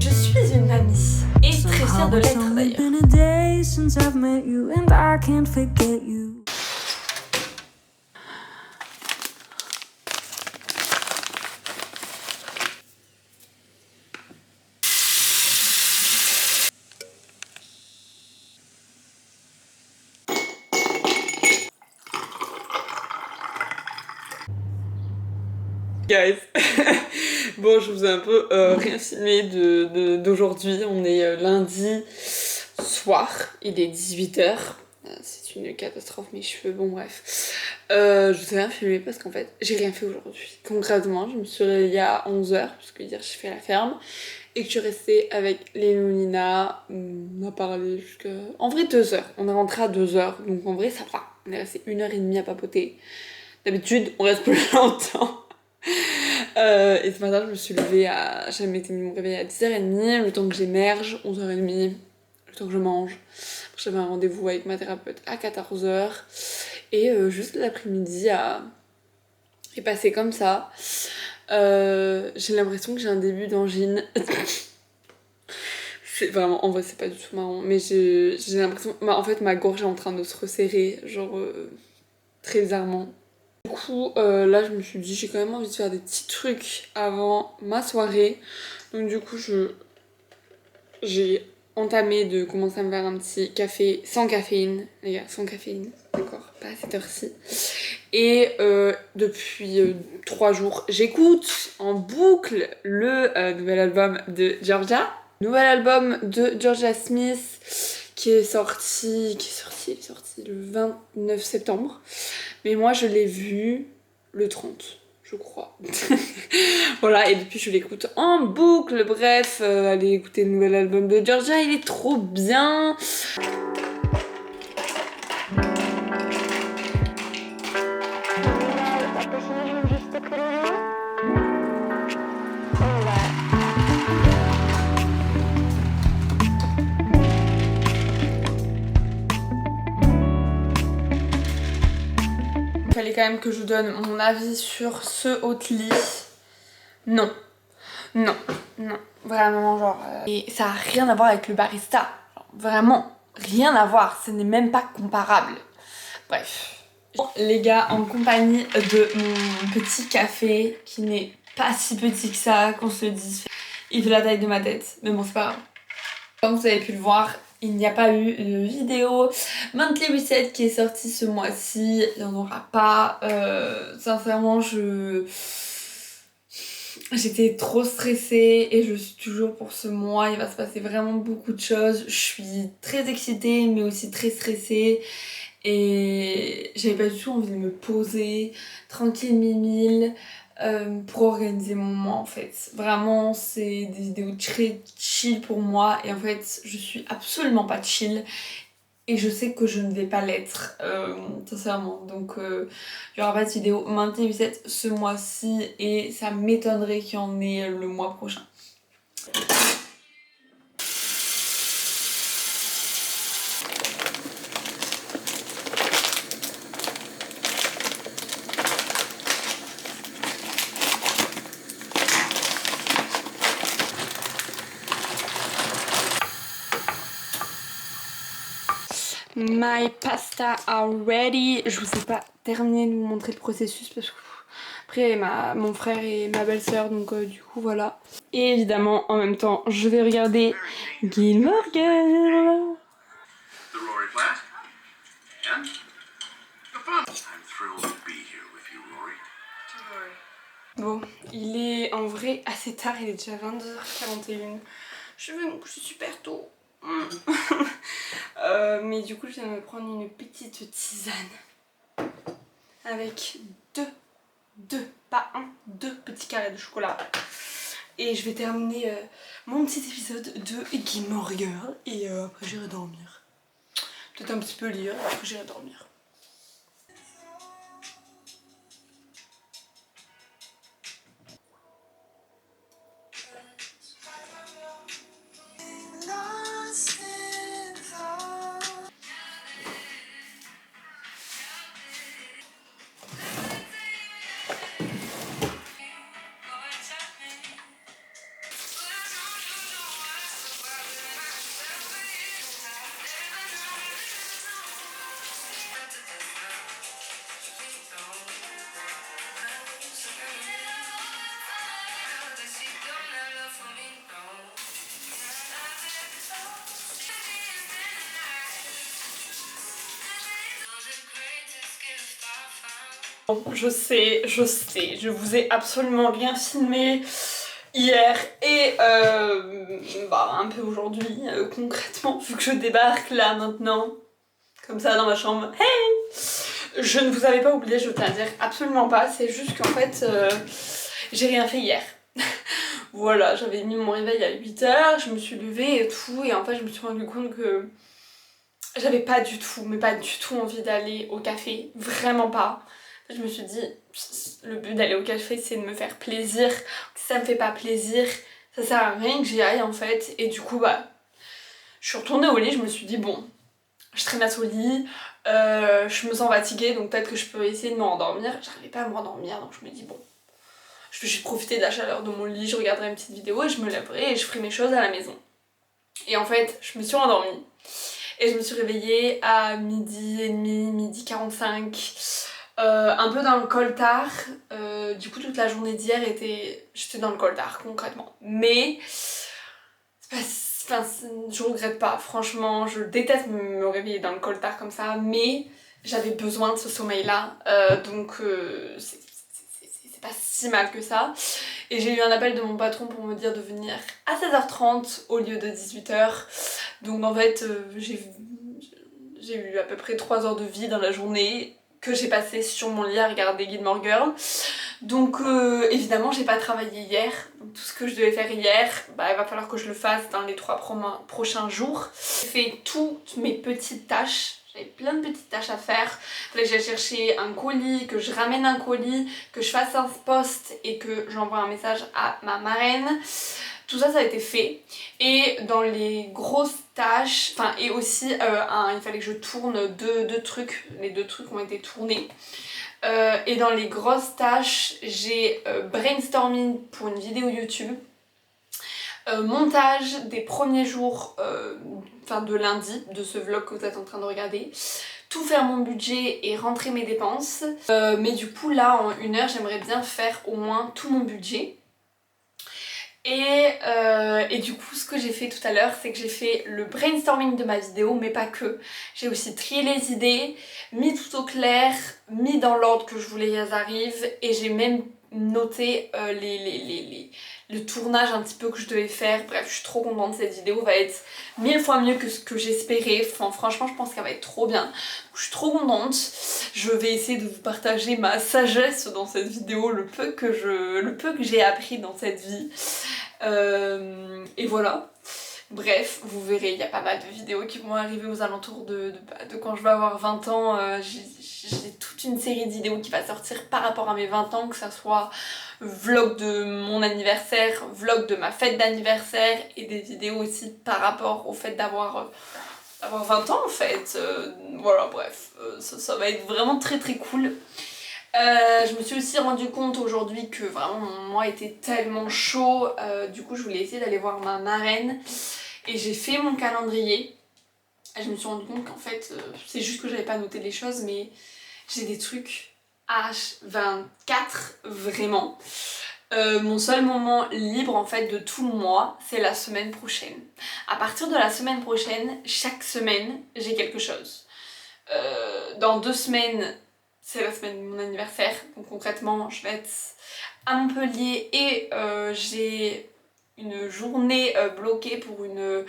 Je suis une mamie et très fière de l'être d'ailleurs. Guys, bon je vous ai un peu rien filmé d'aujourd'hui, on est lundi soir, il est 18h, c'est une catastrophe mes cheveux, bon bref. Je vous ai rien filmé parce qu'en fait j'ai rien fait aujourd'hui. Concrètement je me suis réveillée à 11h parce que hier j'ai fait la ferme et que je suis restée avec les Nina, on a parlé jusqu'à... En vrai 2h, on est rentré à 2h donc en vrai ça va, on est resté 1h30 à papoter. D'habitude on reste plus longtemps. Et ce matin, je me suis levée à... J'avais mis mon réveil à 10h30, le temps que j'émerge, 11h30, le temps que je mange. J'avais un rendez-vous avec ma thérapeute à 14h. Et juste l'après-midi est passé comme ça. J'ai l'impression que j'ai un début d'angine. C'est vraiment, en vrai, c'est pas du tout marrant. Mais j'ai l'impression... en fait, ma gorge est en train de se resserrer, genre très bizarrement. Du coup, là, je me suis dit, j'ai quand même envie de faire des petits trucs avant ma soirée. Donc du coup, j'ai entamé de commencer à me faire un petit café sans caféine. Les gars, sans caféine, d'accord, pas à cette heure-ci. Et depuis 3 jours, j'écoute en boucle le nouvel album de Georgia. Nouvel album de Georgia Smith qui est sorti le 29 septembre. Mais moi je l'ai vu le 30, je crois. Voilà, et depuis je l'écoute en boucle. Bref, allez écouter le nouvel album de Georgia, il est trop bien. Il fallait quand même que je donne mon avis sur ce Oatly. Non, non, non, vraiment genre... Et ça a rien à voir avec le barista, genre, vraiment rien à voir, ce n'est même pas comparable. Bref. Les gars, en compagnie de mon petit café qui n'est pas si petit que ça, qu'on se le dise. Il fait la taille de ma tête, mais bon c'est pas grave. Comme vous avez pu le voir, il n'y a pas eu de vidéo Monthly Reset qui est sortie ce mois-ci, il n'y en aura pas. Sincèrement, j'étais trop stressée et je suis toujours pour ce mois. Il va se passer vraiment beaucoup de choses. Je suis très excitée mais aussi très stressée. Et j'avais pas du tout envie de me poser tranquille mimile pour organiser mon mois en fait. Vraiment c'est des vidéos très chill pour moi et en fait je suis absolument pas chill et je sais que je ne vais pas l'être sincèrement. Donc il y aura pas de vidéo Monthly Reset ce mois-ci et ça m'étonnerait qu'il y en ait le mois prochain. My pasta are ready. Je vous ai pas terminé de vous montrer le processus parce que après mon frère et ma belle-sœur donc du coup voilà. Et évidemment en même temps je vais regarder Gilmore Girls. Bon, il est en vrai assez tard, il est déjà 22h41. Je vais me coucher super tôt. Mais du coup je viens de me prendre une petite tisane avec deux petits carrés de chocolat et je vais terminer mon petit épisode de Gilmore Girls et après j'irai dormir, peut-être un petit peu lire et après j'irai dormir. Je sais, je vous ai absolument rien filmé hier et un peu aujourd'hui concrètement, vu que je débarque là maintenant, comme ça dans ma chambre. Hey, je ne vous avais pas oublié, je tiens à dire absolument pas, c'est juste qu'en fait j'ai rien fait hier. Voilà, j'avais mis mon réveil à 8h, je me suis levée et tout, et en fait je me suis rendu compte que j'avais pas du tout, mais pas du tout envie d'aller au café, vraiment pas. Je me suis dit, le but d'aller au café c'est de me faire plaisir, si ça me fait pas plaisir, ça sert à rien que j'y aille en fait, et du coup je suis retournée au lit, je me suis dit bon, je traînasse au lit, je me sens fatiguée donc peut-être que je peux essayer de me rendormir, j'arrivais pas à me rendormir donc je me dis bon, je vais juste profiter de la chaleur de mon lit, je regarderai une petite vidéo et je me lèverai et je ferai mes choses à la maison. Et en fait, je me suis rendormie. Et je me suis réveillée à 12h30, 12h45, un peu dans le coltard. Du coup, toute la journée d'hier j'étais dans le coltard concrètement. Mais je regrette pas, franchement, je déteste me réveiller dans le coltard comme ça, mais j'avais besoin de ce sommeil-là, donc c'est pas si mal que ça. Et j'ai eu un appel de mon patron pour me dire de venir à 16h30 au lieu de 18h. Donc en fait, j'ai eu à peu près 3 heures de vie dans la journée que j'ai passé sur mon lit à regarder Gilmore Girls. Donc évidemment, j'ai pas travaillé hier. Donc tout ce que je devais faire hier, il va falloir que je le fasse dans les 3 prochains jours. J'ai fait toutes mes petites tâches. J'avais plein de petites tâches à faire. Il fallait que j'aille chercher un colis, que je ramène un colis, que je fasse un post et que j'envoie un message à ma marraine. Tout ça, ça a été fait. Et dans les grosses tâches, et aussi il fallait que je tourne deux trucs. Les 2 trucs ont été tournés. Et dans les grosses tâches, j'ai brainstorming pour une vidéo YouTube. Montage des premiers jours de lundi de ce vlog que vous êtes en train de regarder, tout faire mon budget et rentrer mes dépenses, mais du coup là en 1 heure j'aimerais bien faire au moins tout mon budget. Et du coup ce que j'ai fait tout à l'heure c'est que j'ai fait le brainstorming de ma vidéo, mais pas que. J'ai aussi trié les idées, mis tout au clair, mis dans l'ordre que je voulais qu'elles arrivent, et j'ai même noté le tournage un petit peu que je devais faire. Bref, je suis trop contente, cette vidéo va être 1000 fois mieux que ce que j'espérais. Franchement, je pense qu'elle va être trop bien. Je suis trop contente. Je vais essayer de vous partager ma sagesse dans cette vidéo, le peu que j'ai appris dans cette vie. Et voilà. Bref, vous verrez, il y a pas mal de vidéos qui vont arriver aux alentours de quand je vais avoir 20 ans. J'ai toute une série de vidéos qui va sortir par rapport à mes 20 ans, que ça soit vlog de mon anniversaire, vlog de ma fête d'anniversaire, et des vidéos aussi par rapport au fait d'avoir 20 ans en fait. Voilà, bref, ça va être vraiment très très cool. Je me suis aussi rendu compte aujourd'hui que vraiment mon mois était tellement chaud, du coup je voulais essayer d'aller voir ma marraine et j'ai fait mon calendrier. Et je me suis rendu compte qu'en fait c'est juste que j'avais pas noté les choses, mais j'ai des trucs H24 vraiment. Mon seul moment libre en fait de tout le mois, c'est la semaine prochaine. À partir de la semaine prochaine, chaque semaine j'ai quelque chose. Dans 2 semaines c'est la semaine de mon anniversaire, donc concrètement je vais être à Montpellier et j'ai une journée bloquée pour une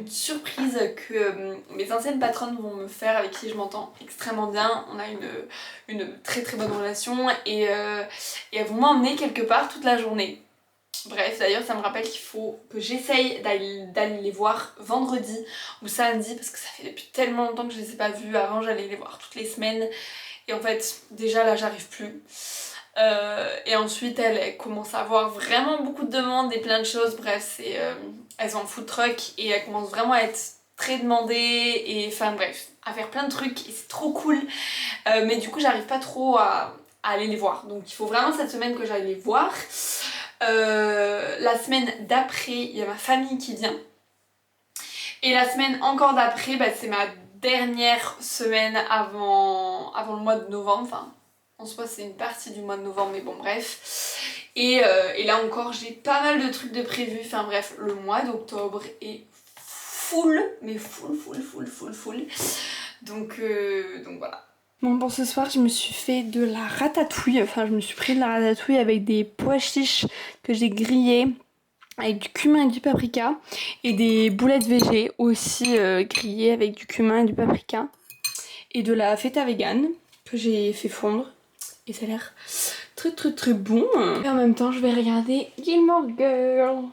surprise que mes anciennes patronnes vont me faire, avec qui je m'entends extrêmement bien. On a une très très bonne relation, et elles vont m'emmener quelque part toute la journée. Bref, d'ailleurs ça me rappelle qu'il faut que j'essaye d'aller les voir vendredi ou samedi, parce que ça fait depuis tellement longtemps que je les ai pas vus. Avant j'allais les voir toutes les semaines, et en fait déjà là j'arrive plus. Et ensuite elles commencent à avoir vraiment beaucoup de demandes et plein de choses. Bref, elles ont un food truck et elles commencent vraiment à être très demandées, et bref, à faire plein de trucs, et c'est trop cool. Mais du coup j'arrive pas trop à aller les voir, donc il faut vraiment cette semaine que j'aille les voir. La semaine d'après il y a ma famille qui vient, et la semaine encore d'après c'est ma dernière semaine avant le mois de novembre. Enfin, en soi c'est une partie du mois de novembre, mais bon bref. Et là encore j'ai pas mal de trucs de prévus. Enfin bref, le mois d'octobre est full, mais full. Donc voilà. Bon, pour ce soir, je me suis fait de la ratatouille. Enfin, je me suis pris de la ratatouille avec des pois chiches que j'ai grillés, avec du cumin et du paprika. Et des boulettes végé aussi grillées avec du cumin et du paprika. Et de la feta vegan que j'ai fait fondre. Et ça a l'air très très très bon. Et en même temps, je vais regarder Gilmore Girl.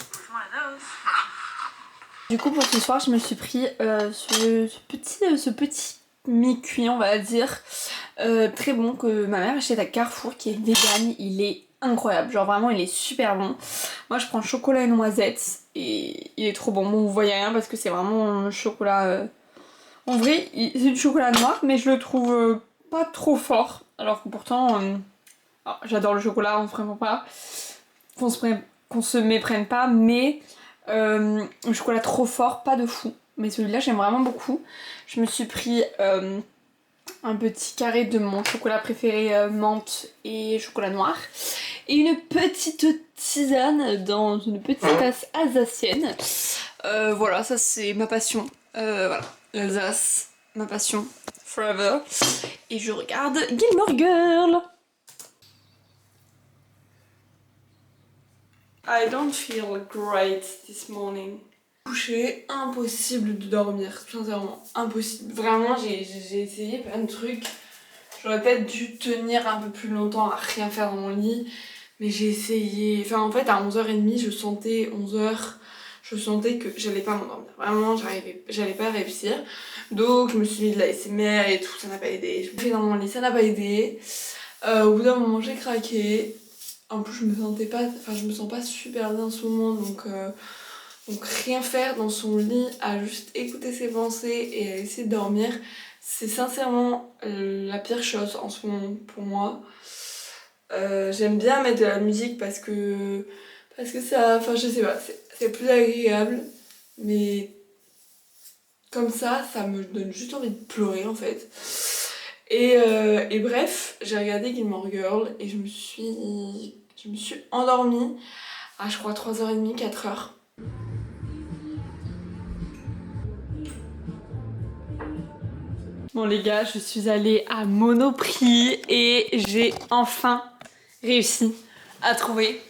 Du coup, pour ce soir, je me suis pris ce petit mi-cuit, on va dire, très bon que ma mère achète à Carrefour, qui est vegan. Il est incroyable, genre vraiment, il est super bon. Moi, je prends chocolat et noisette et il est trop bon. Bon, vous voyez rien parce que c'est vraiment un chocolat. En vrai, c'est du chocolat noir, mais je le trouve pas trop fort. Alors que pourtant, j'adore le chocolat, on se prend pas, qu'on se méprenne pas, mais le chocolat trop fort, pas de fou. Mais celui-là, j'aime vraiment beaucoup. Je me suis pris un petit carré de mon chocolat préféré, menthe et chocolat noir. Et une petite tisane dans une petite tasse alsacienne. Voilà, ça c'est ma passion. Voilà, l'Alsace, ma passion, forever. Et je regarde Gilmore Girl. I don't feel great this morning. Couché, impossible de dormir, sincèrement, impossible. Vraiment, j'ai essayé plein de trucs. J'aurais peut-être dû tenir un peu plus longtemps à rien faire dans mon lit, mais j'ai essayé. Enfin, en fait, à 11h30, je sentais 11h, je sentais que j'allais pas m'endormir. Vraiment, j'allais pas réussir. Donc, je me suis mis de la SMR et tout, ça n'a pas aidé. Je me suis fait dans mon lit, ça n'a pas aidé. Au bout d'un moment, j'ai craqué. En plus, je me sens pas super bien en ce moment, donc rien faire dans son lit, à juste écouter ses pensées et à essayer de dormir, c'est sincèrement la pire chose en ce moment pour moi. J'aime bien mettre de la musique parce que ça, enfin je sais pas, c'est plus agréable, mais comme ça me donne juste envie de pleurer en fait. Et bref, j'ai regardé Gilmore Girl et je me suis endormie à je crois 3h30, 4h. Bon les gars, je suis allée à Monoprix et j'ai enfin réussi à trouver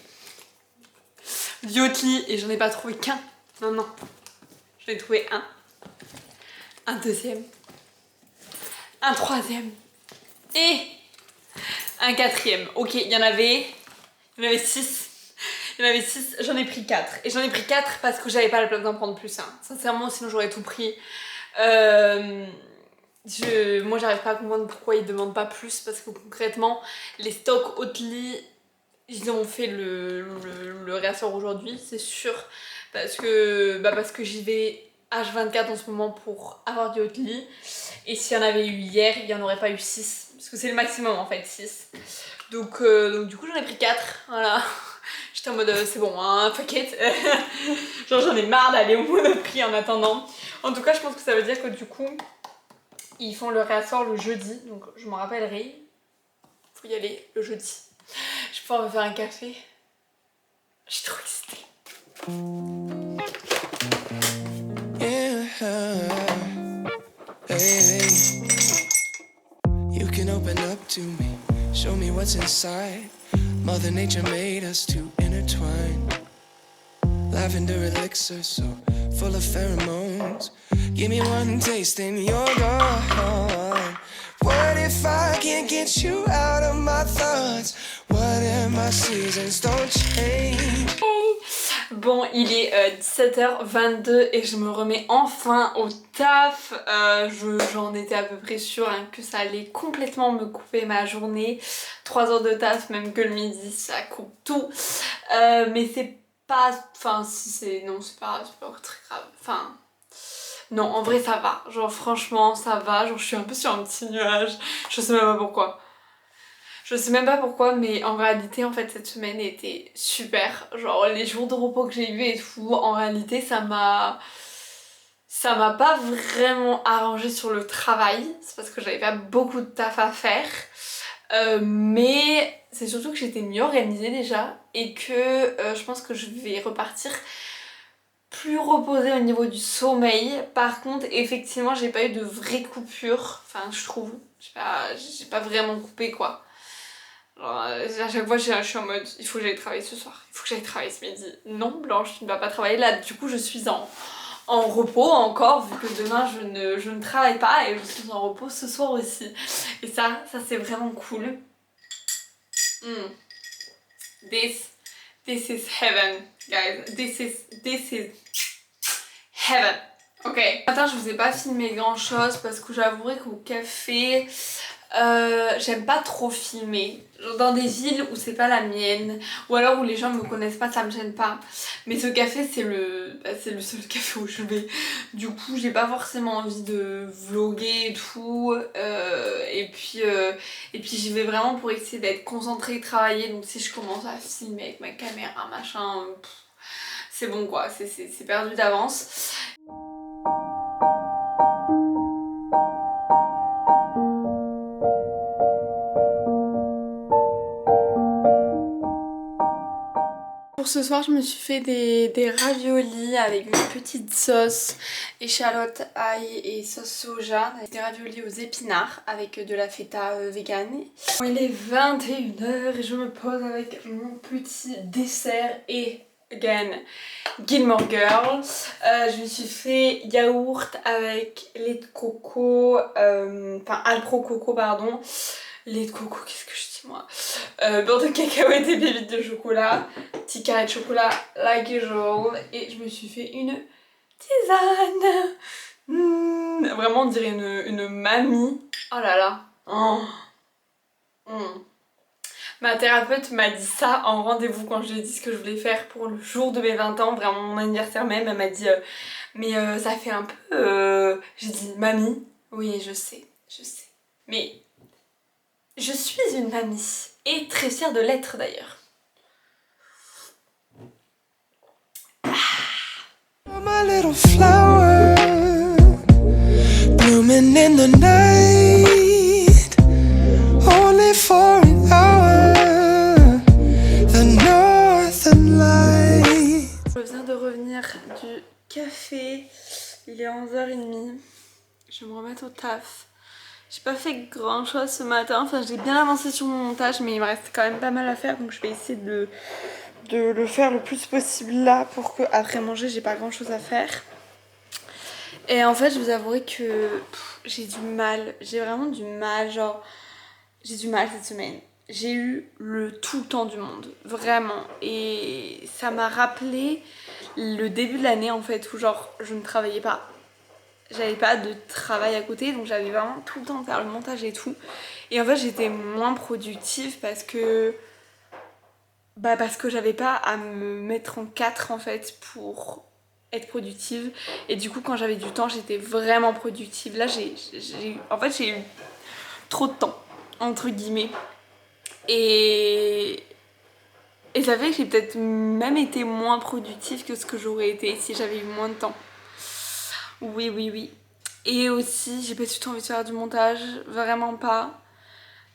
du Oatly et j'en ai pas trouvé qu'un. Non, j'en ai trouvé un deuxième, un troisième et un quatrième. Ok, il y en avait 6. J'en ai pris 4. Et j'en ai pris 4 parce que j'avais pas la place d'en prendre plus un. Sincèrement, sinon j'aurais tout pris. Moi j'arrive pas à comprendre pourquoi ils demandent pas plus parce que concrètement les stocks Oatly ils ont fait le réassort aujourd'hui, c'est sûr, parce que j'y vais H24 en ce moment pour avoir du Oatly et s'il y en avait eu hier il y en aurait pas eu 6 parce que c'est le maximum en fait, 6. Donc du coup j'en ai pris 4, voilà. J'étais en mode c'est bon hein, fuck it. Genre j'en ai marre d'aller au Monoprix en attendant. En tout cas je pense que ça veut dire que du coup ils font le réassort le jeudi, donc je m'en rappellerai. Faut y aller le jeudi. Je vais pouvoir me faire un café. Je suis trop excitée. Yeah, hey, you can open up to me, show me what's inside. Mother Nature made us to intertwine. Lavender elixir so full of pheromones. Give me one taste and you're gone. What if I can't get you out of my thoughts? What if my seasons don't change? Bon, il est 17h22 et je me remets enfin au taf. J'en étais à peu près sûre hein, que ça allait complètement me couper ma journée. 3 heures de taf, même que le midi, ça coupe tout. Mais c'est pas... Enfin, si c'est... Non, c'est pas très grave. Enfin... Non, en vrai, ça va. Genre, franchement, ça va. Genre, je suis un peu sur un petit nuage. Je sais même pas pourquoi. Je sais même pas pourquoi, mais en réalité, en fait, cette semaine était super. Genre, les jours de repos que j'ai eu et tout, en réalité, ça m'a pas vraiment arrangé sur le travail. C'est parce que j'avais pas beaucoup de taf à faire. Mais c'est surtout que j'étais mieux organisée déjà et que je pense que je vais repartir plus reposée au niveau du sommeil. Par contre, effectivement, j'ai pas eu de vraie coupure. Enfin, je trouve. J'ai pas vraiment coupé quoi. Genre, à chaque fois, je suis en mode il faut que j'aille travailler ce soir, il faut que j'aille travailler ce midi. Non, Blanche, tu ne vas pas travailler là. Du coup, je suis en repos encore, vu que demain je ne travaille pas et je suis en repos ce soir aussi. Et ça c'est vraiment cool. This is heaven, guys. This is heaven. Ok. Ce matin, je vous ai pas filmé grand chose parce que j'avouerai qu'au café, j'aime pas trop filmer. Genre dans des villes où c'est pas la mienne, ou alors où les gens me connaissent pas, ça me gêne pas. Mais ce café, c'est le seul café où je vais. Du coup, j'ai pas forcément envie de vlogger et tout. Et puis j'y vais vraiment pour essayer d'être concentrée et travailler. Donc si je commence à filmer avec ma caméra, machin, c'est bon quoi, c'est perdu d'avance. Pour ce soir, je me suis fait des raviolis avec une petite sauce, échalote, ail et sauce soja. Des raviolis aux épinards avec de la feta vegan. Il est 21h et je me pose avec mon petit dessert et again Gilmore Girls. Je me suis fait yaourt avec lait de coco, enfin alpro coco pardon. Lait de coco, qu'est-ce que je dis moi, beurre de cacahuète et pépites de chocolat, petit carré de chocolat like usual, et je me suis fait une tisane. Vraiment on dirait une mamie. Oh là là. Ma thérapeute m'a dit ça en rendez-vous quand je lui ai dit ce que je voulais faire pour le jour de mes 20 ans, vraiment mon anniversaire même. Elle m'a dit mais ça fait un peu... J'ai dit mamie, oui je sais, mais... Je suis une mamie, et très fière de l'être d'ailleurs. My little flower, blooming in the night, only for an hour, the northern light. Je viens de revenir du café, il est 11h30, je vais me remettre au taf. J'ai pas fait grand chose ce matin, enfin j'ai bien avancé sur mon montage mais il me reste quand même pas mal à faire donc je vais essayer de le faire le plus possible là pour que après manger j'ai pas grand chose à faire. Et en fait je vous avouerai que j'ai du mal, j'ai vraiment du mal, genre j'ai du mal cette semaine. J'ai eu tout le temps du monde, vraiment, et ça m'a rappelé le début de l'année en fait où genre je ne travaillais pas. J'avais pas de travail à côté donc j'avais vraiment tout le temps de faire le montage et tout, et en fait j'étais moins productive parce que j'avais pas à me mettre en quatre en fait pour être productive, et du coup quand j'avais du temps j'étais vraiment productive. Là j'ai eu trop de temps entre guillemets et ça fait que j'ai peut-être même été moins productive que ce que j'aurais été si j'avais eu moins de temps. Oui. Et aussi, j'ai pas du tout envie de faire du montage, vraiment pas.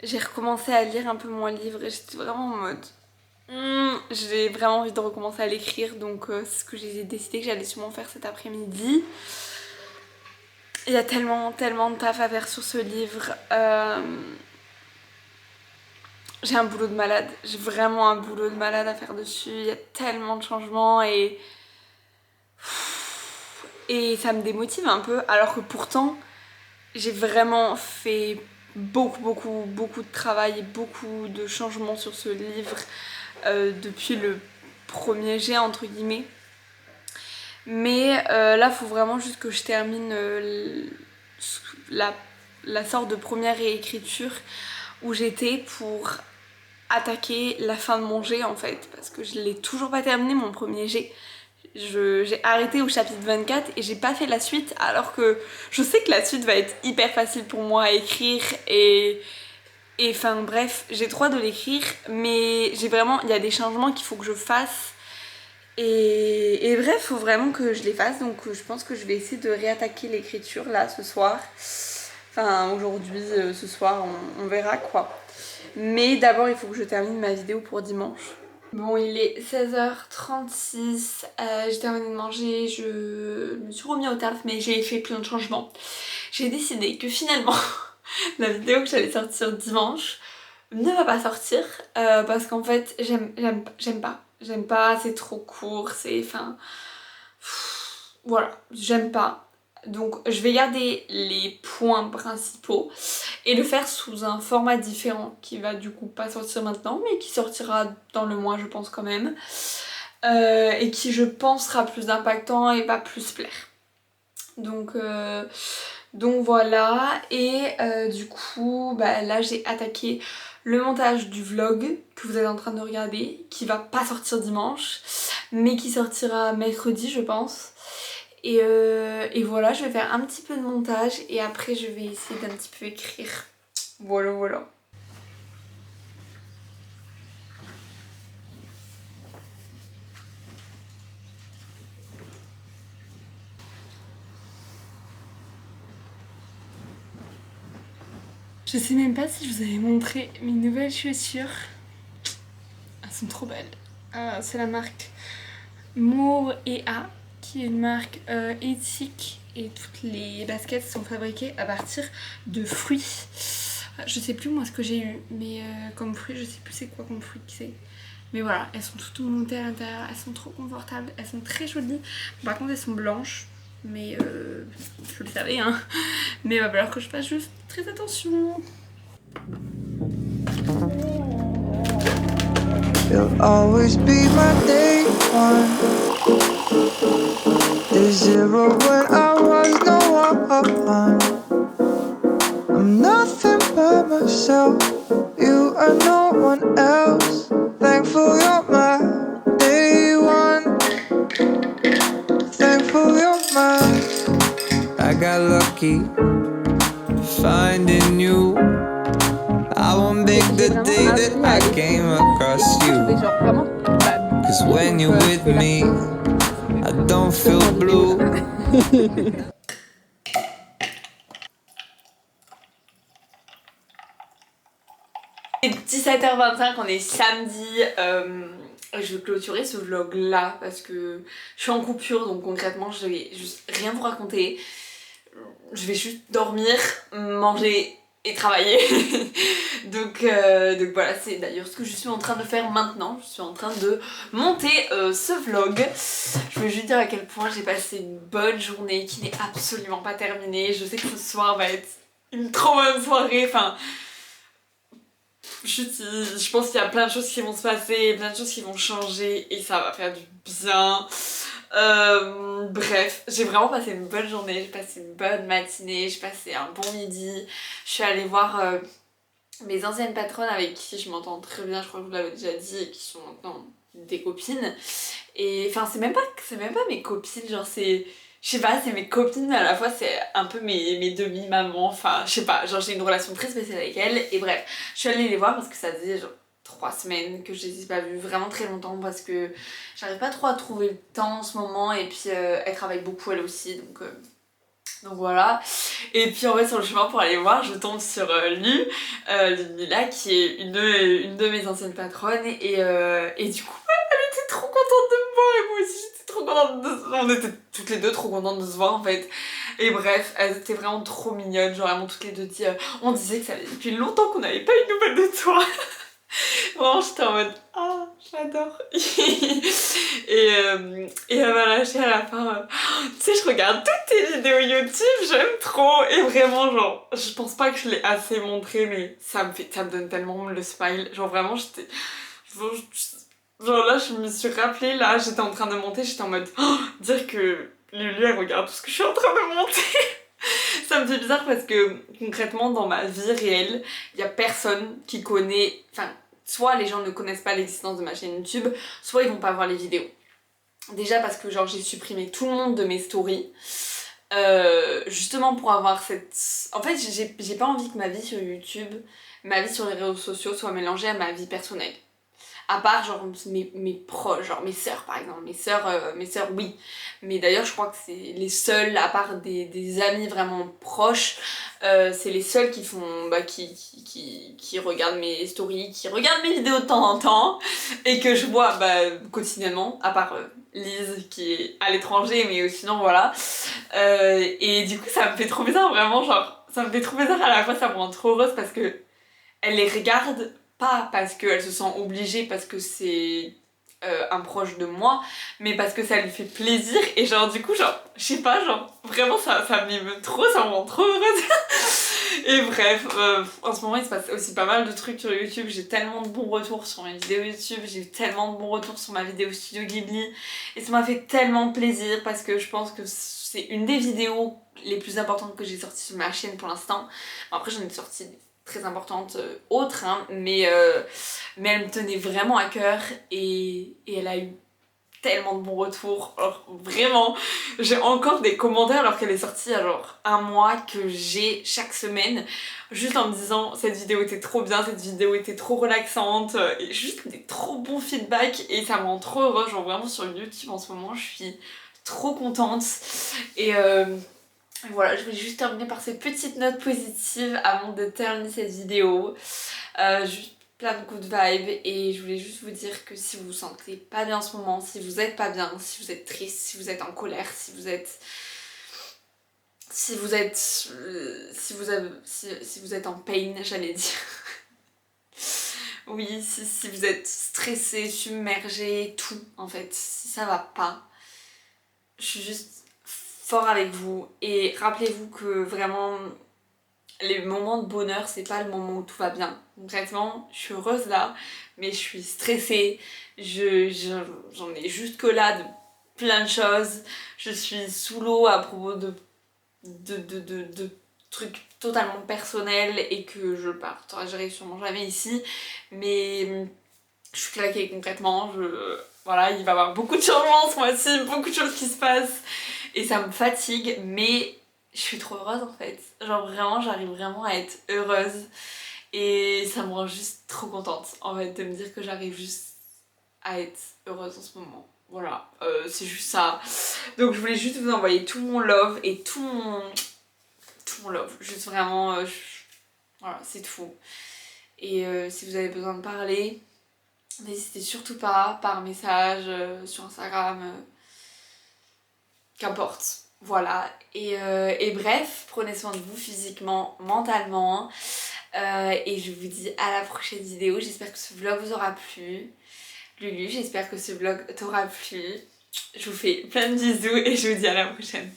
J'ai recommencé à lire un peu mon livre et j'étais vraiment en mode... j'ai vraiment envie de recommencer à l'écrire, donc c'est ce que j'ai décidé que j'allais sûrement faire cet après-midi. Il y a tellement de taf à faire sur ce livre. J'ai un boulot de malade, j'ai vraiment un boulot de malade à faire dessus. Il y a tellement de changements et ça me démotive un peu, alors que pourtant j'ai vraiment fait beaucoup de travail et beaucoup de changements sur ce livre depuis le premier jet entre guillemets. Mais là faut vraiment juste que je termine la sorte de première réécriture où j'étais pour attaquer la fin de mon jet en fait, parce que je l'ai toujours pas terminé mon premier jet. J'ai arrêté au chapitre 24 et j'ai pas fait la suite, alors que je sais que la suite va être hyper facile pour moi à écrire et enfin bref, j'ai trop hâte de l'écrire, mais il y a des changements qu'il faut que je fasse et bref, faut vraiment que je les fasse, donc je pense que je vais essayer de réattaquer l'écriture là ce soir, enfin aujourd'hui, ce soir, on verra quoi. Mais d'abord il faut que je termine ma vidéo pour dimanche. Bon, il est 16h36, j'ai terminé de manger, je me suis remis au taf, mais j'ai fait plein de changements. J'ai décidé que finalement, la vidéo que j'allais sortir dimanche ne va pas sortir, parce qu'en fait, j'aime pas, c'est trop court, c'est... Enfin... Voilà, j'aime pas. Donc je vais garder les points principaux et le faire sous un format différent qui va du coup pas sortir maintenant mais qui sortira dans le mois je pense quand même, et qui je pense sera plus impactant et va plus plaire. Donc voilà, et du coup bah, là j'ai attaqué le montage du vlog que vous êtes en train de regarder, qui va pas sortir dimanche mais qui sortira mercredi je pense. Et voilà, je vais faire un petit peu de montage et après je vais essayer d'un petit peu écrire. Voilà, voilà. Je sais même pas si je vous avais montré mes nouvelles chaussures. Elles sont trop belles. C'est la marque Moore et A, qui est une marque éthique, et toutes les baskets sont fabriquées à partir de fruits. Je sais plus moi ce que j'ai eu, mais comme fruit, je sais plus c'est quoi comme fruit que c'est. Mais voilà, elles sont toutes montées à l'intérieur, elles sont trop confortables, elles sont très jolies. Par contre elles sont blanches, mais je le savais hein. Mais il va falloir que je fasse juste très attention. You'll always be my day one. Day zero when I was no one. I'm nothing but myself. You are no one else. Thankful you're my day one. Thankful you're mine. I got lucky finding you. I won't make the day that I came across you. Cause when you're with me, I don't feel blue. Il est 17h25, on est samedi. Je vais clôturer ce vlog là parce que je suis en coupure, donc concrètement je vais juste rien vous raconter. Je vais juste dormir, manger et travailler. donc voilà, c'est d'ailleurs ce que je suis en train de faire maintenant. Je suis en train de monter ce vlog. Je veux juste dire à quel point j'ai passé une bonne journée qui n'est absolument pas terminée. Je sais que ce soir va être une trop bonne soirée. Enfin, je pense qu'il y a plein de choses qui vont se passer, plein de choses qui vont changer et ça va faire du bien. Bref, j'ai vraiment passé une bonne journée, j'ai passé une bonne matinée, j'ai passé un bon midi. Je suis allée voir mes anciennes patronnes avec qui je m'entends très bien, je crois que je vous l'avais déjà dit, et qui sont maintenant des copines. Et enfin c'est même pas mes copines, genre c'est... Je sais pas, c'est mes copines, mais à la fois c'est un peu mes demi-mamans, enfin je sais pas, genre j'ai une relation très spéciale avec elles. Et bref, je suis allée les voir parce que ça faisait genre 3 semaines que je les ai pas vues, vraiment très longtemps, parce que j'arrive pas trop à trouver le temps en ce moment. Et puis elle travaille beaucoup elle aussi, donc voilà. Et puis en fait sur le chemin pour aller voir, je tombe sur Lumila qui est une de mes anciennes patronnes. Et du coup elle était trop contente de me voir et moi aussi j'étais trop contente de se voir. On était toutes les deux trop contentes de se voir en fait. Et bref, elles étaient vraiment trop mignonnes, genre vraiment toutes les deux dit on disait que ça faisait depuis longtemps qu'on n'avait pas eu de nouvelles de toi. Vraiment j'étais en mode ah j'adore. Et elle m'a lâché à la fin tu sais je regarde toutes tes vidéos YouTube, j'aime trop. Et vraiment genre je pense pas que je l'ai assez montré mais ça me donne tellement le smile. Genre vraiment j'étais genre là je me suis rappelée, là j'étais en train de monter, j'étais en mode dire que Lulu elle regarde tout ce que je suis en train de monter. Ça me fait bizarre parce que concrètement dans ma vie réelle il y a personne qui connaît, enfin soit les gens ne connaissent pas l'existence de ma chaîne YouTube, soit ils vont pas voir les vidéos. Déjà parce que genre j'ai supprimé tout le monde de mes stories, justement pour avoir cette... En fait j'ai pas envie que ma vie sur YouTube, ma vie sur les réseaux sociaux soit mélangée à ma vie personnelle. À part genre mes proches, genre mes sœurs par exemple, mes sœurs oui, mais d'ailleurs je crois que c'est les seuls, à part des amis vraiment proches, c'est les seuls qui font, qui regardent mes stories, qui regardent mes vidéos de temps en temps, et que je vois quotidiennement, à part Lise qui est à l'étranger, mais sinon voilà. Et du coup ça me fait trop bizarre, vraiment, genre, ça me fait trop bizarre, à la fois ça me rend trop heureuse parce que elle les regarde pas parce qu'elle se sent obligée, parce que c'est un proche de moi, mais parce que ça lui fait plaisir, et genre du coup, genre, je sais pas, genre, vraiment ça m'émeut trop, ça me rend trop heureuse. Et bref, en ce moment il se passe aussi pas mal de trucs sur YouTube, j'ai tellement de bons retours sur mes vidéos YouTube, j'ai eu tellement de bons retours sur ma vidéo Studio Ghibli, et ça m'a fait tellement plaisir parce que je pense que c'est une des vidéos les plus importantes que j'ai sorties sur ma chaîne pour l'instant. Bon, après j'en ai sorti très importante autre, hein, mais elle me tenait vraiment à cœur, et elle a eu tellement de bons retours. Alors vraiment, j'ai encore des commentaires alors qu'elle est sortie il y a genre un mois, que j'ai chaque semaine, juste en me disant cette vidéo était trop bien, cette vidéo était trop relaxante, et juste des trop bons feedbacks, et ça me rend trop heureuse. Genre vraiment sur YouTube en ce moment je suis trop contente, et voilà, je voulais juste terminer par ces petites notes positives avant de terminer cette vidéo. Juste plein de good vibes, et je voulais juste vous dire que si vous vous sentez pas bien en ce moment, si vous êtes pas bien, si vous êtes triste, si vous êtes en colère, si vous êtes en pain, j'allais dire. Oui, si vous êtes stressé, submergé, tout en fait, si ça va pas, je suis juste fort avec vous, et rappelez-vous que vraiment les moments de bonheur c'est pas le moment où tout va bien. Concrètement, je suis heureuse là, mais je suis stressée, j'en ai jusque là de plein de choses, je suis sous l'eau à propos de trucs totalement personnels et que je partagerai sûrement jamais ici, mais je suis claquée concrètement, voilà, il va y avoir beaucoup de changements ce mois-ci, beaucoup de choses qui se passent, et ça me fatigue, mais je suis trop heureuse en fait. Genre vraiment, j'arrive vraiment à être heureuse, et ça me rend juste trop contente en fait de me dire que j'arrive juste à être heureuse en ce moment. Voilà, c'est juste ça. Donc je voulais juste vous envoyer tout mon love et tout mon love. Juste vraiment, voilà, c'est tout. Et si vous avez besoin de parler, n'hésitez surtout pas, par message, sur Instagram, qu'importe. Voilà, et bref, prenez soin de vous physiquement, mentalement, et je vous dis à la prochaine vidéo. J'espère que ce vlog vous aura plu. Lulu, j'espère que ce vlog t'aura plu. Je vous fais plein de bisous et je vous dis à la prochaine.